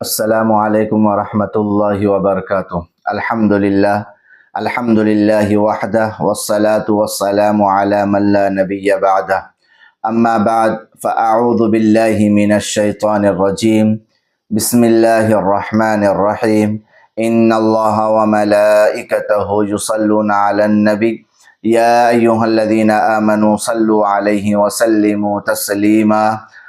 السلام علیکم ورحمۃ اللہ وبرکاتہ۔ الحمد للہ وحدہ والصلاة والسلام علی من لا نبی بعدہ، اما بعد فاعوذ باللہ من الشیطان الرجیم، بسم اللہ الرحمن الرحیم، ان اللہ وملائکتہ یصلون علی النبی یا ایہا الذین آمنوا صلوا علیہ وسلموا تسلیما،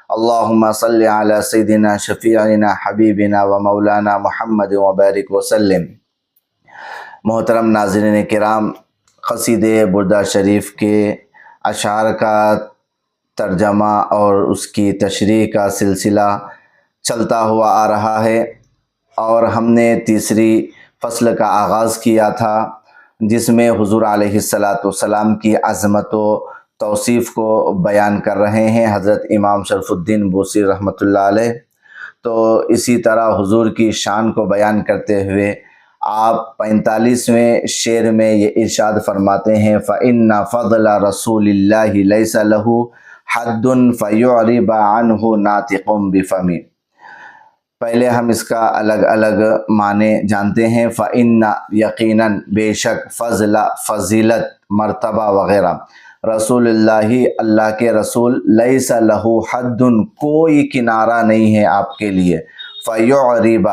اللہم صلی علی سیدنا شفیعنا حبیبنا و مولانا محمد وبارک وسلم۔ محترم ناظرین کرام، قصیدے بردہ شریف کے اشعار کا ترجمہ اور اس کی تشریح کا سلسلہ چلتا ہوا آ رہا ہے، اور ہم نے تیسری فصل کا آغاز کیا تھا جس میں حضور علیہ السلام کی عظمت و توصیف کو بیان کر رہے ہیں حضرت امام شرف الدین بوصیری رحمۃ اللہ علیہ۔ تو اسی طرح حضور کی شان کو بیان کرتے ہوئے آپ 45ویں شعر میں یہ ارشاد فرماتے ہیں، فَإِنَّ فَضْلَ رَسُولِ اللَّهِ لَيْسَ لَهُ حَدٌّ فَيُعْرِبَ عَنْهُ نَاطِقٌ بِفَمِهِ۔ پہلے ہم اس کا الگ الگ معنی جانتے ہیں۔ فَإِنَّ یقیناً، بے شک، فضل فضیلت، مرتبہ وغیرہ، رسول اللہ اللہ کے رسول، لیس لہ حد کوئی کنارہ نہیں ہے آپ کے لیے، فیعرب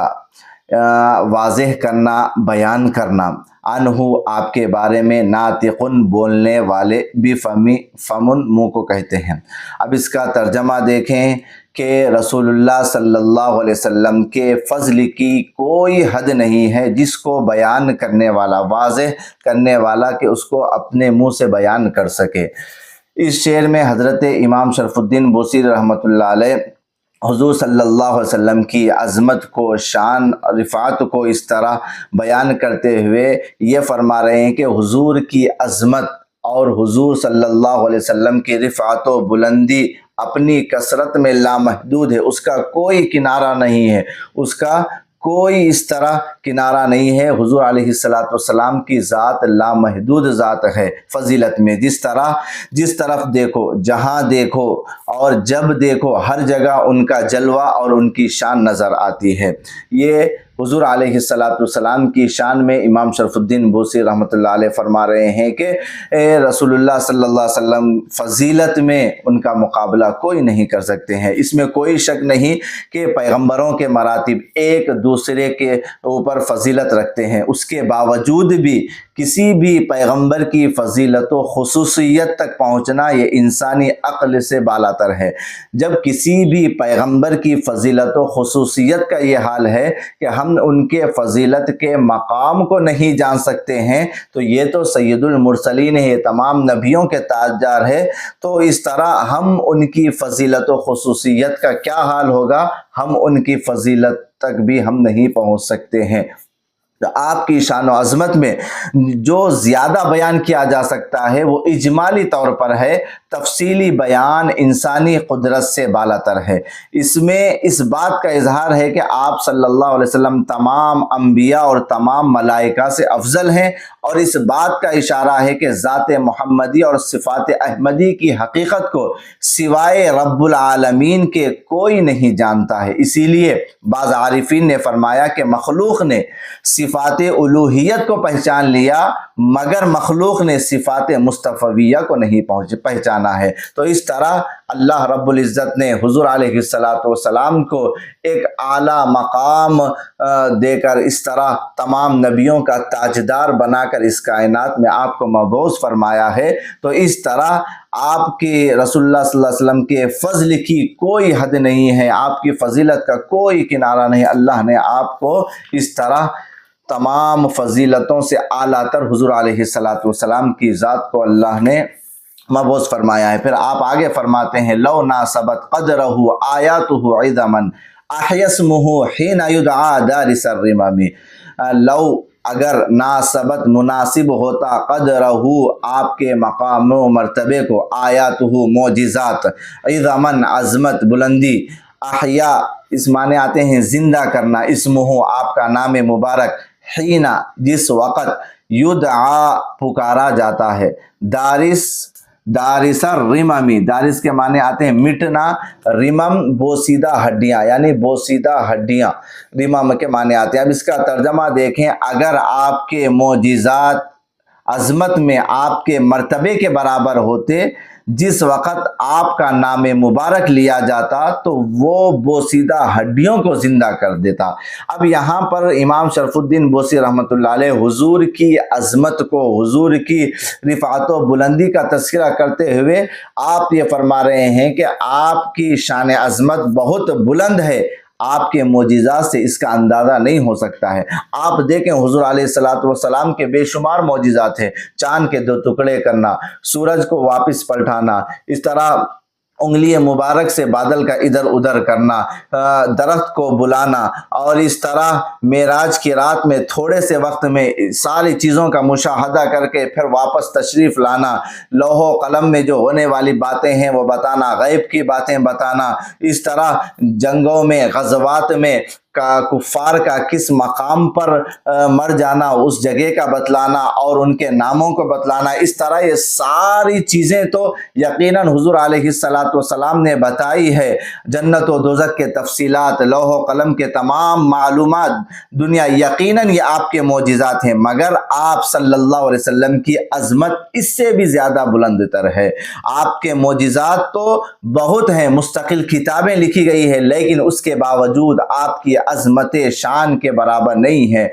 واضح کرنا، بیان کرنا، عنہ آپ کے بارے میں، ناطقن بولنے والے، بفمی فمن منہ کو کہتے ہیں۔ اب اس کا ترجمہ دیکھیں کہ رسول اللہ صلی اللہ علیہ وسلم کے فضل کی کوئی حد نہیں ہے جس کو بیان کرنے والا، واضح کرنے والا، کہ اس کو اپنے منہ سے بیان کر سکے۔ اس شعر میں حضرت امام شرف الدین بوصیری رحمۃ اللہ علیہ حضور صلی اللہ علیہ وسلم کی عظمت کو، شان، رفعت کو اس طرح بیان کرتے ہوئے یہ فرما رہے ہیں کہ حضور کی عظمت اور حضور صلی اللہ علیہ وسلم کی رفعت و بلندی اپنی کثرت میں لامحدود ہے، اس کا کوئی کنارہ نہیں ہے، اس کا کوئی اس طرح کنارہ نہیں ہے۔ حضور علیہ السلام کی ذات لامحدود ذات ہے فضیلت میں، جس طرف دیکھو، جہاں دیکھو اور جب دیکھو، ہر جگہ ان کا جلوہ اور ان کی شان نظر آتی ہے۔ یہ حضور علیہ السلام کی شان میں امام شرف الدین بوصیری رحمۃ اللہ علیہ فرما رہے ہیں کہ رسول اللہ صلی اللہ علیہ وسلم فضیلت میں ان کا مقابلہ کوئی نہیں کر سکتے ہیں۔ اس میں کوئی شک نہیں کہ پیغمبروں کے مراتب ایک دوسرے کے اوپر فضیلت رکھتے ہیں، اس کے باوجود بھی کسی بھی پیغمبر کی فضیلت و خصوصیت تک پہنچنا یہ انسانی عقل سے بالاتر ہے۔ جب کسی بھی پیغمبر کی فضیلت و خصوصیت کا یہ حال ہے کہ ہم ان کے فضیلت کے مقام کو نہیں جان سکتے ہیں، تو یہ تو سید المرسلین ہے، یہ تمام نبیوں کے تاجدار ہے، تو اس طرح ہم ان کی فضیلت و خصوصیت کا کیا حال ہوگا، ہم ان کی فضیلت تک بھی ہم نہیں پہنچ سکتے ہیں۔ آپ کی شان و عظمت میں جو زیادہ بیان کیا جا سکتا ہے وہ اجمالی طور پر ہے، تفصیلی بیان انسانی قدرت سے بالاتر ہے۔ اس میں اس بات کا اظہار ہے کہ آپ صلی اللہ علیہ وسلم تمام انبیاء اور تمام ملائکہ سے افضل ہیں، اور اس بات کا اشارہ ہے کہ ذات محمدی اور صفات احمدی کی حقیقت کو سوائے رب العالمین کے کوئی نہیں جانتا ہے۔ اسی لیے بعض عارفین نے فرمایا کہ مخلوق نے صفات الوہیت کو پہچان لیا، مگر مخلوق نے صفات مصطفیہ کو نہیں پہچانا ہے۔ تو اس طرح اللہ رب العزت نے حضور علیہ السلام کو ایک اعلیٰ مقام دے کر، اس طرح تمام نبیوں کا تاجدار بنا کر اس کائنات میں آپ کو مبعوث فرمایا ہے۔ تو اس طرح آپ کے رسول اللہ صلی اللہ علیہ وسلم کے فضل کی کوئی حد نہیں ہے، آپ کی فضیلت کا کوئی کنارہ نہیں۔ اللہ نے آپ کو اس طرح تمام فضیلتوں سے اعلیٰ تر حضور علیہ السلام کی ذات کو اللہ نے مبعوث فرمایا ہے۔ پھر آپ آگے فرماتے ہیں، لو ناسبت قدرہ آیاتہ عظما احیا اسمہ حین یدعا دارس الرمم۔ لو اگر ناسبت مناسب ہوتا، قدرہ آپ کے مقام و مرتبے کو، آیاتہ معجزات، عظما عظمت، بلندی، احیا اس معنی آتے ہیں زندہ کرنا، اسمہ آپ کا نام مبارک، حینا جس وقت، یدعا پکارا جاتا ہے، دارس دارس الرممی، دارس کے معنی آتے ہیں مٹنا، رمم بوسیدہ ہڈیاں، یعنی بوسیدہ ہڈیاں رمم کے معنی آتے ہیں۔ اب اس کا ترجمہ دیکھیں، اگر آپ کے معجزات عظمت میں آپ کے مرتبے کے برابر ہوتے، جس وقت آپ کا نام مبارک لیا جاتا تو وہ بوسیدہ ہڈیوں کو زندہ کر دیتا۔ اب یہاں پر امام شرف الدین بوسی رحمۃ اللہ علیہ حضور کی عظمت کو، حضور کی رفعت و بلندی کا تذکرہ کرتے ہوئے آپ یہ فرما رہے ہیں کہ آپ کی شان عظمت بہت بلند ہے، آپ کے معجزات سے اس کا اندازہ نہیں ہو سکتا ہے۔ آپ دیکھیں حضور علیہ السلام کے بے شمار معجزات ہیں، چاند کے 2 ٹکڑے کرنا، سورج کو واپس پلٹانا، اس طرح انگلی مبارک سے بادل کا ادھر ادھر کرنا، درخت کو بلانا، اور اس طرح معراج کی رات میں تھوڑے سے وقت میں ساری چیزوں کا مشاہدہ کر کے پھر واپس تشریف لانا، لوح و قلم میں جو ہونے والی باتیں ہیں وہ بتانا، غیب کی باتیں بتانا، اس طرح جنگوں میں، غزوات میں کفار کا کس مقام پر مر جانا، اس جگہ کا بتلانا اور ان کے ناموں کو بتلانا، اس طرح یہ ساری چیزیں تو یقیناً حضور علیہ السلام نے بتائی ہے۔ جنت و دوزخ کے تفصیلات، لوح و قلم کے تمام معلومات، دنیا یقیناً یہ آپ کے معجزات ہیں، مگر آپ صلی اللہ علیہ وسلم کی عظمت اس سے بھی زیادہ بلند تر ہے۔ آپ کے معجزات تو بہت ہیں، مستقل کتابیں لکھی گئی ہیں، لیکن اس کے باوجود آپ کی عظمت شان کے برابر نہیں ہے۔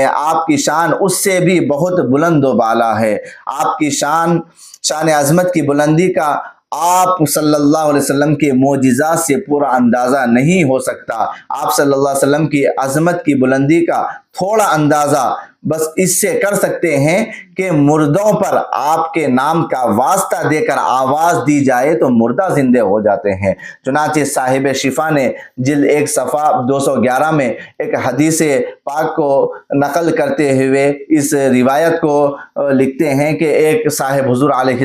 آپ کی شان اس سے بھی بہت بلند و بالا ہے۔ آپ کی شان عظمت کی بلندی کا آپ صلی اللہ علیہ وسلم کے معجزات سے پورا اندازہ نہیں ہو سکتا۔ آپ صلی اللہ علیہ وسلم کی عظمت کی بلندی کا تھوڑا اندازہ بس اس سے کر سکتے ہیں کہ مردوں پر آپ کے نام کا واسطہ دے کر آواز دی جائے تو مردہ زندے ہو جاتے ہیں۔ چنانچہ صاحب شفا نے جلد 1 صفحہ 211 میں ایک حدیث پاک کو نقل کرتے ہوئے اس روایت کو لکھتے ہیں کہ ایک صاحب حضور علیہ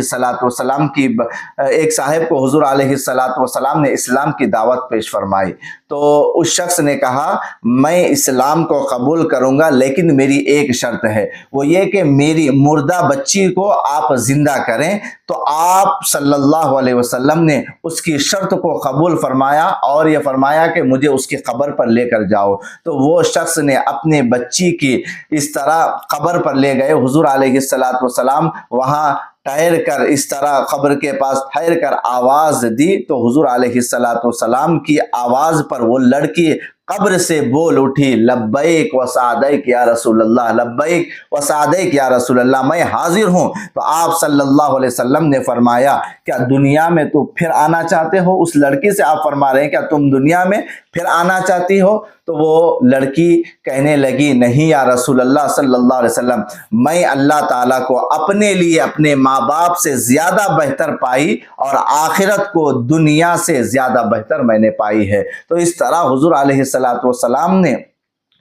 السلام نے اسلام کی دعوت پیش فرمائی، تو اس شخص نے کہا میں اسلام کو قبول کروں گا، لیکن میری ایک شرط ہے، وہ یہ کہ میری مردہ بچی کو آپ زندہ کریں۔ تو آپ صلی اللہ علیہ وسلم نے اس کی شرط کو قبول فرمایا اور یہ فرمایا کہ مجھے اس کی قبر پر لے کر جاؤ۔ تو وہ شخص نے اپنے بچی کی اس طرح قبر پر لے گئے، حضور علیہ السلام وہاں ٹھہر کر، اس طرح قبر کے پاس ٹھہر کر آواز دی تو حضور علیہ السلام کی آواز پر وہ لڑکی قبر سے بول اٹھی، لبیک و سعدیک یا رسول اللہ، لبیک و سعدیک یا رسول اللہ، میں حاضر ہوں۔ تو آپ صلی اللہ علیہ وسلم نے فرمایا کیا دنیا میں تو پھر آنا چاہتے ہو؟ اس لڑکی سے آپ فرما رہے ہیں کیا تم دنیا میں پھر آنا چاہتی ہو؟ تو وہ لڑکی کہنے لگی نہیں یا رسول اللہ صلی اللہ علیہ وسلم، میں اللہ تعالیٰ کو اپنے لیے اپنے ماں باپ سے زیادہ بہتر پائی اور آخرت کو دنیا سے زیادہ بہتر میں نے پائی ہے۔ تو اس طرح حضور علیہ السلام نے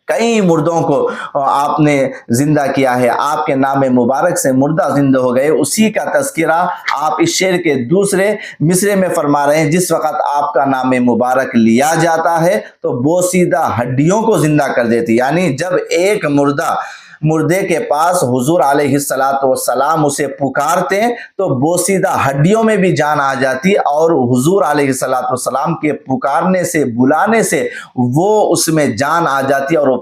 کئی مردوں کو آپ نے زندہ کیا ہے، آپ کے نام مبارک سے مردہ زندہ ہو گئے۔ اسی کا تذکرہ آپ اس شعر کے دوسرے مصرے میں فرما رہے ہیں، جس وقت آپ کا نام مبارک لیا جاتا ہے تو بوسیدہ ہڈیوں کو زندہ کر دیتی، یعنی جب ایک مردے کے پاس حضور علیہ السلام اسے پکارتے تو بوسیدہ ہڈیوں میں بھی جان آ جاتی، اور حضور علیہ السلام کے پکارنے سے، بلانے سے وہ اس میں جان آ جاتی، اور وہ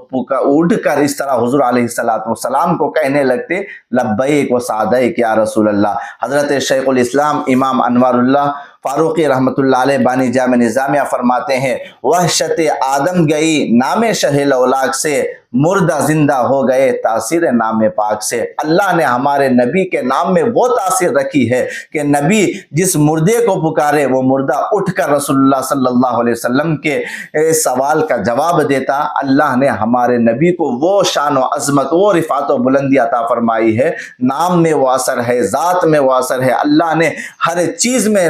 اٹھ کر اس طرح حضور علیہ السلام کو کہنے لگتے لبیک و سعدیک یا رسول اللہ۔ حضرت شیخ الاسلام امام انوار اللہ فاروقی رحمۃ اللہ علیہ بانی جامع نظامیہ فرماتے ہیں وحشت آدم گئی نام شہ لولاک سے، مردہ زندہ ہو گئے تاثیر نام پاک سے۔ اللہ نے ہمارے نبی کے نام میں وہ تاثیر رکھی ہے کہ نبی جس مردے کو پکارے وہ مردہ اٹھ کر رسول اللہ صلی اللہ علیہ وسلم کے سوال کا جواب دیتا۔ اللہ نے ہمارے نبی کو وہ شان و عظمت، وہ رفعت و بلندی عطا فرمائی ہے، نام میں وہ اثر ہے، ذات میں وہ اثر ہے۔ اللہ نے ہر چیز میں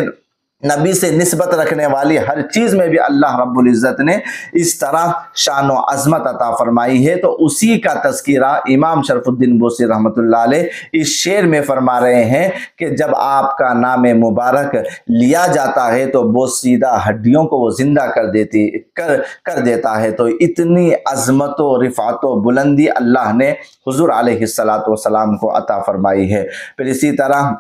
نبی سے نسبت رکھنے والی ہر چیز میں بھی اللہ رب العزت نے اس طرح شان و عظمت عطا فرمائی ہے۔ تو اسی کا تذکرہ امام شرف الدین بوسی رحمۃ اللہ علیہ اس شعر میں فرما رہے ہیں کہ جب آپ کا نام مبارک لیا جاتا ہے تو بوسیدہ ہڈیوں کو وہ زندہ کر دیتا ہے۔ تو اتنی عظمت و رفعت و بلندی اللہ نے حضور علیہ السلام کو عطا فرمائی ہے۔ پھر اسی طرح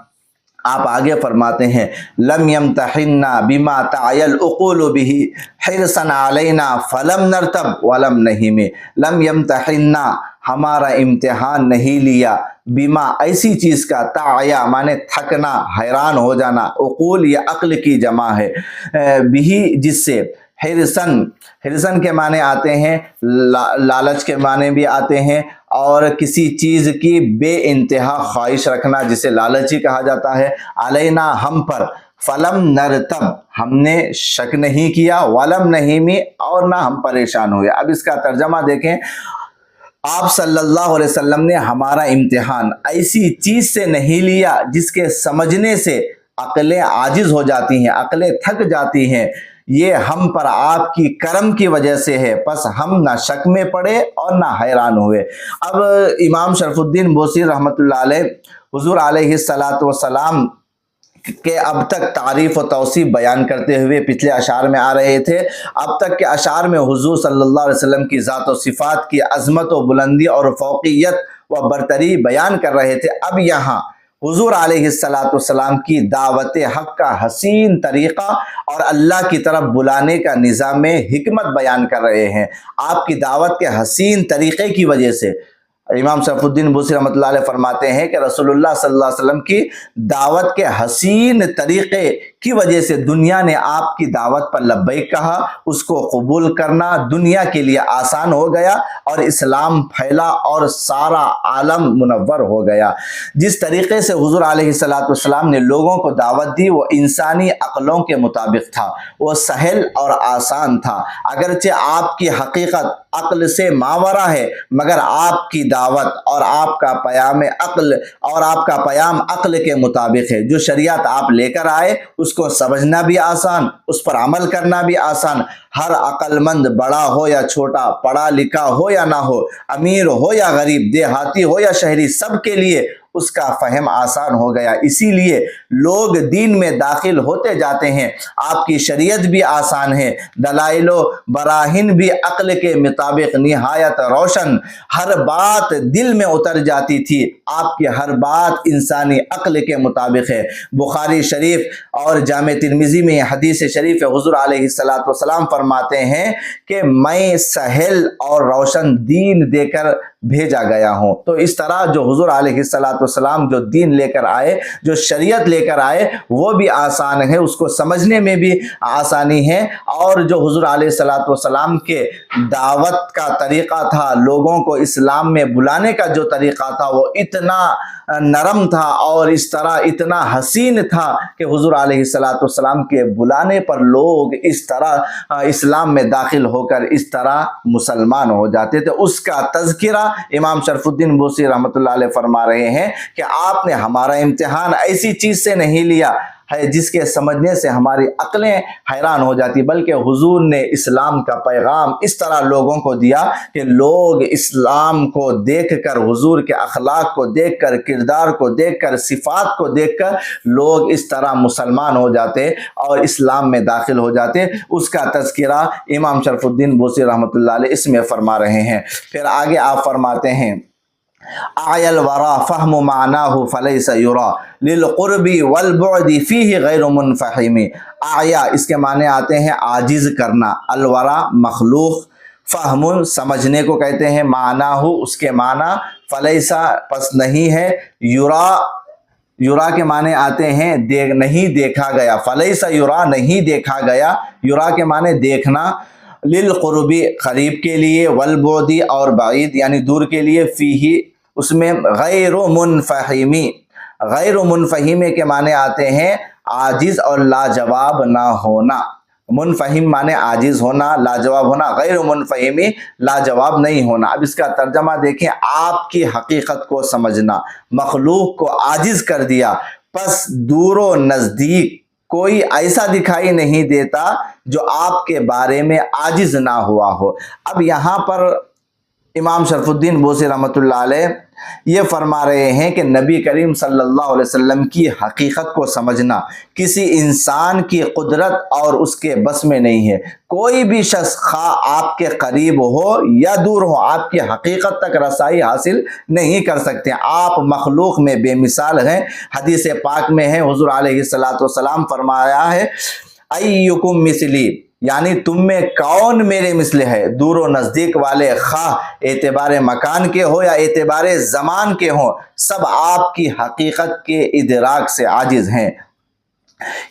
آپ آگے فرماتے ہیں لم یمتحنا بما تعی العقول به حرصا علینا فلم نرتب ولم نہیم، لم یمتحنا ہمارا امتحان نہیں لیا، بما ایسی چیز کا، تعیا مانے تھکنا، حیران ہو جانا، عقول یا عقل کی جمع ہے، بھی جس سے، حرصن، حرصن کے معنی آتے ہیں لالچ کے معنی بھی آتے ہیں، اور کسی چیز کی بے انتہا خواہش رکھنا جسے لالچی کہا جاتا ہے، علینا ہم پر، فلم نرتب ہم نے شک نہیں کیا، ولم نہیمی اور نہ ہم پریشان ہوئے۔ اب اس کا ترجمہ دیکھیں، آپ صلی اللہ علیہ وسلم نے ہمارا امتحان ایسی چیز سے نہیں لیا جس کے سمجھنے سے عقلیں عاجز ہو جاتی ہیں، عقلیں تھک جاتی ہیں، یہ ہم پر آپ کی کرم کی وجہ سے ہے، پس ہم نہ شک میں پڑے اور نہ حیران ہوئے۔ اب امام شرف الدین بوصیری رحمۃ اللہ علیہ حضور علیہ السلام کہ اب تک تعریف و توصیف بیان کرتے ہوئے پچھلے اشعار میں آ رہے تھے، اب تک کے اشعار میں حضور صلی اللہ علیہ وسلم کی ذات و صفات کی عظمت و بلندی اور فوقیت و برتری بیان کر رہے تھے۔ اب یہاں حضور علیہ السلام کی دعوت حق کا حسین طریقہ اور اللہ کی طرف بلانے کا نظام حکمت بیان کر رہے ہیں۔ آپ کی دعوت کے حسین طریقے کی وجہ سے امام شرف الدین بوصیری رحمۃ اللہ علیہ فرماتے ہیں کہ رسول اللہ صلی اللہ علیہ وسلم کی دعوت کے حسین طریقے کی وجہ سے دنیا نے آپ کی دعوت پر لبیک کہا، اس کو قبول کرنا دنیا کے لیے آسان ہو گیا اور اسلام پھیلا اور سارا عالم منور ہو گیا۔ جس طریقے سے حضور علیہ السلام نے لوگوں کو دعوت دی وہ انسانی عقلوں کے مطابق تھا، وہ سہل اور آسان تھا، اگرچہ آپ کی حقیقت عقل سے ماورا ہے، مگر آپ کی دعوت اور آپ کا پیام عقل کے مطابق ہے۔ جو شریعت آپ لے کر آئے اس کو سمجھنا بھی آسان، اس پر عمل کرنا بھی آسان۔ ہر عقل مند بڑا ہو یا چھوٹا، پڑھا لکھا ہو یا نہ ہو، امیر ہو یا غریب، دیہاتی ہو یا شہری، سب کے لیے اس کا فہم آسان ہو گیا۔ اسی لیے لوگ دین میں داخل ہوتے جاتے ہیں۔ آپ کی شریعت بھی آسان ہے، دلائل و براہین بھی عقل کے مطابق نہایت روشن، ہر بات دل میں اتر جاتی تھی، آپ کی ہر بات انسانی عقل کے مطابق ہے۔ بخاری شریف اور جامع ترمذی میں یہ حدیث شریف ہے، حضور علیہ السلام فرماتے ہیں کہ میں سہل اور روشن دین دے کر بھیجا گیا ہوں۔ تو اس طرح جو حضور علیہ السلام جو دین لے کر آئے، جو شریعت لے کر آئے، وہ بھی آسان ہے، اس کو سمجھنے میں بھی آسانی ہے، اور جو حضور علیہ السلام کے دعوت کا طریقہ تھا، لوگوں کو اسلام میں بلانے کا جو طریقہ تھا، وہ اتنا نرم تھا اور اس طرح اتنا حسین تھا کہ حضور علیہ السلام کے بلانے پر لوگ اس طرح اسلام میں داخل ہو کر اس طرح مسلمان ہو جاتے تھے۔ اس کا تذکرہ امام شرف الدین بوصیری رحمۃ اللہ علیہ فرما رہے ہیں کہ آپ نے ہمارا امتحان ایسی چیز سے نہیں لیا ہے جس کے سمجھنے سے ہماری عقلیں حیران ہو جاتی، بلکہ حضور نے اسلام کا پیغام اس طرح لوگوں کو دیا کہ لوگ اسلام کو دیکھ کر، حضور کے اخلاق کو دیکھ کر، کردار کو دیکھ کر، صفات کو دیکھ کر لوگ اس طرح مسلمان ہو جاتے اور اسلام میں داخل ہو جاتے۔ اس کا تذکرہ امام شرف الدین بوصیری رحمۃ اللہ علیہ اس میں فرما رہے ہیں۔ پھر آگے آپ فرماتے ہیں اعی الورا فہم معناہ فلیس یرا للقرب والبعد فیہ غیر منفہم۔ اعیا اس کے معنی آتے ہیں عاجز کرنا، الورا مخلوق، فہم سمجھنے کو کہتے ہیں، معناہ اس کے معنی، فلیسا پس نہیں ہے، یرا کے معنی آتے ہیں نہیں دیکھا گیا، فلیسا یرا نہیں دیکھا گیا، یرا کے معنی دیکھنا، للقربی قریب کے لیے، والبعد اور بعید یعنی دور کے لیے، فیہ اس میں، غیر منفہمی، غیر منفہمی کے معنی آتے ہیں عاجز اور لاجواب نہ ہونا۔ منفہم معنی عاجز ہونا، لاجواب ہونا، غیر منفہمی لاجواب نہیں ہونا۔ اب اس کا ترجمہ دیکھیں، آپ کی حقیقت کو سمجھنا، مخلوق کو عاجز کر دیا، پس دور و نزدیک کوئی ایسا دکھائی نہیں دیتا جو آپ کے بارے میں عاجز نہ ہوا ہو۔ اب یہاں پر امام شرف الدین بوسی رحمۃ اللہ علیہ یہ فرما رہے ہیں کہ نبی کریم صلی اللہ علیہ وسلم کی حقیقت کو سمجھنا کسی انسان کی قدرت اور اس کے بس میں نہیں ہے۔ کوئی بھی شخص خواہ آپ کے قریب ہو یا دور ہو، آپ کی حقیقت تک رسائی حاصل نہیں کر سکتے۔ آپ مخلوق میں بے مثال ہیں۔ حدیث پاک میں ہے، حضور علیہ السلام فرمایا ہے، ایکم مثلی، یعنی تم میں کون میرے مثل ہے؟ دور و نزدیک والے، خواہ اعتبار مکان کے ہو یا اعتبار زمان کے ہوں، سب آپ کی حقیقت کے ادراک سے عاجز ہیں۔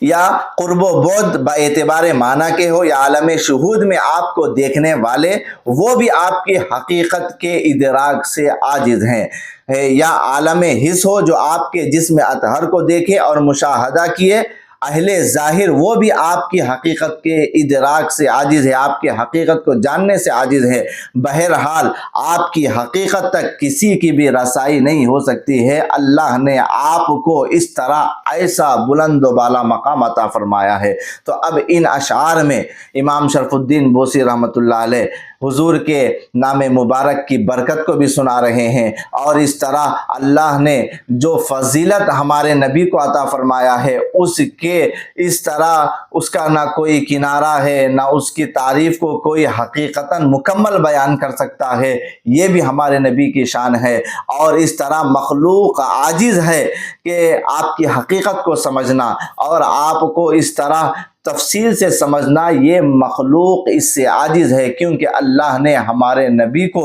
یا قرب و بعد با اعتبار معنی کے ہو یا عالم شہود میں آپ کو دیکھنے والے، وہ بھی آپ کی حقیقت کے ادراک سے عاجز ہیں۔ یا عالم حس ہو جو آپ کے جسم اطہر کو دیکھے اور مشاہدہ کیے، اہل ظاہر وہ بھی آپ کی حقیقت کے ادراک سے عاجز ہے، آپ کی حقیقت کو جاننے سے عاجز ہے۔ بہرحال آپ کی حقیقت تک کسی کی بھی رسائی نہیں ہو سکتی ہے۔ اللہ نے آپ کو اس طرح ایسا بلند و بالا مقام عطا فرمایا ہے۔ تو اب ان اشعار میں امام شرف الدین بوسی رحمۃ اللہ علیہ حضور کے نام مبارک کی برکت کو بھی سنا رہے ہیں، اور اس طرح اللہ نے جو فضیلت ہمارے نبی کو عطا فرمایا ہے اس کے اس طرح اس کا نہ کوئی کنارہ ہے، نہ اس کی تعریف کو کوئی حقیقتاً مکمل بیان کر سکتا ہے۔ یہ بھی ہمارے نبی کی شان ہے، اور اس طرح مخلوق عاجز ہے کہ آپ کی حقیقت کو سمجھنا اور آپ کو اس طرح تفصیل سے سمجھنا، یہ مخلوق اس سے عاجز ہے، کیونکہ اللہ نے ہمارے نبی کو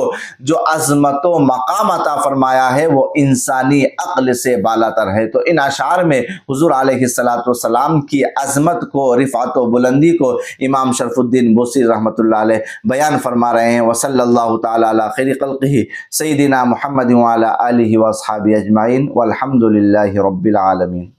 جو عظمت و مقام عطا فرمایا ہے وہ انسانی عقل سے بالاتر ہے۔ تو ان اشعار میں حضور علیہ السلام کی عظمت کو، رفعت و بلندی کو امام شرف الدین بوسی رحمۃ اللہ علیہ بیان فرما رہے ہیں۔ وصلی اللہ تعالی علی خیر خلقہ سیدنا محمد وعلی آلہ واصحابہ اجمعین والحمد للہ رب العالمین۔